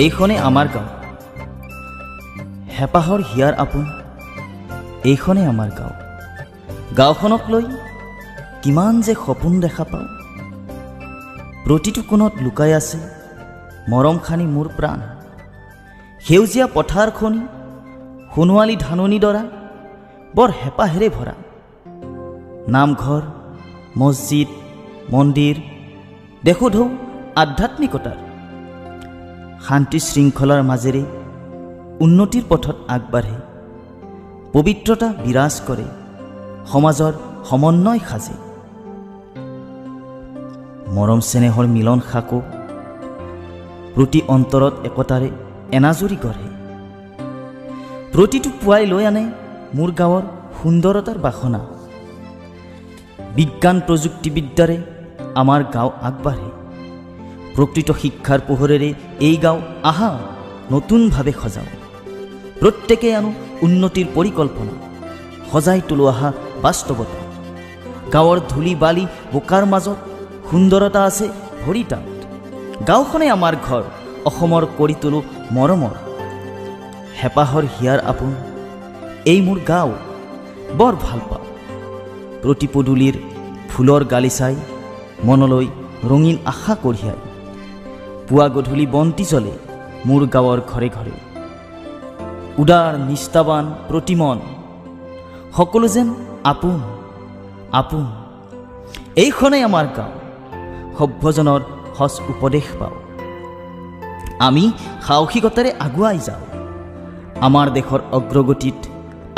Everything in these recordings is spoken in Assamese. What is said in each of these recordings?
এইখনে আমাৰ গাঁও, হেঁপাহৰ হিয়াৰ আপোন এইখনে আমাৰ গাঁও। গাঁওখনক লৈ কিমান যে সপোন দেখা পাওঁ। প্ৰতিটো কোণত লুকাই আছে মৰমখানি মোৰ প্ৰাণ। সেউজীয়া পথাৰখনি, সোণোৱালী ধাননি ডৰা বৰ হেঁপাহেৰে ভৰা। নামঘৰ, মছজিদ, মন্দিৰ দেখো ঢৌ আধ্যাত্মিকতাৰ। শান্তি শৃংখলাৰ মাজেৰে উন্নতিৰ পথত আগবাঢ়ে। পবিত্ৰতা বিৰাজ কৰে, সমাজৰ সমন্বয় সাজে। মৰম চেনেহৰ মিলন খাকো প্ৰতি অন্তৰত একতাৰে এনাজৰী গঢ়ে। প্ৰতিটো পুৱাই লৈ আনে মোৰ গাঁৱৰ সুন্দৰতাৰ বাসনা। বিজ্ঞান প্ৰযুক্তিবিদ্যাৰে আমাৰ গাঁও আগবাঢ়ে। প্ৰকৃত শিক্ষাৰ পোহৰেৰে এই গাঁও আহা নতুনভাৱে সজাওঁ। প্ৰত্যেকে আনো উন্নতিৰ পৰিকল্পনা, সজাই তোলো আহা বাস্তৱতা। গাঁৱৰ ধূলি বালি বোকাৰ মাজত সুন্দৰতা আছে ভৰি তাত। গাঁওখনে আমাৰ ঘৰ, অসমৰ কৰি তোলো মৰমৰ। হেঁপাহৰ হিয়াৰ আপোন এই মোৰ গাঁও, বৰ ভাল পাওঁ। প্ৰতি পদূলিৰ ফুলৰ গালিচাই মনলৈ ৰঙীন আশা কঢ়িয়াই। পুৱা গধূলি বন্তি জ্বলে মোৰ গাঁৱৰ ঘৰে ঘৰে। উদাৰ নিষ্ঠাবান প্ৰতিমন, সকলো যেন আপোন আপোন। এইখনেই আমাৰ গাঁও, সভ্যজনৰ সজ উপদেশ পাওঁ। আমি সাহসিকতাৰে আগুৱাই যাওঁ। আমাৰ দেশৰ অগ্ৰগতিত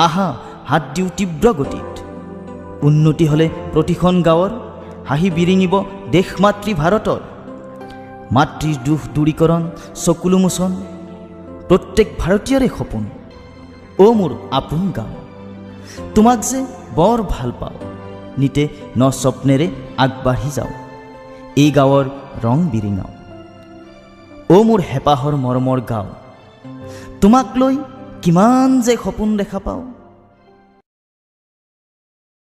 আহা হাত দিওঁ তীব্ৰ গতিত। উন্নতি হ'লে প্ৰতিখন গাঁৱৰ হাঁহি বিৰিঙিব দেশ মাতৃ ভাৰতৰ। মাতৃৰ দুখ দূৰীকৰণ, চকুলো মোচন প্ৰত্যেক ভাৰতীয়ৰে সপোন। অ' মোৰ আপোন গাঁও, তোমাক যে বৰ ভাল পাওঁ। নিতে ন স্বপ্নেৰে আগবাঢ়ি যাওঁ, এই গাঁৱৰ ৰং বিৰিঙাওঁ। অ' মোৰ হেঁপাহৰ মৰমৰ গাঁও, তোমাক লৈ কিমান যে সপোন দেখা পাওঁ।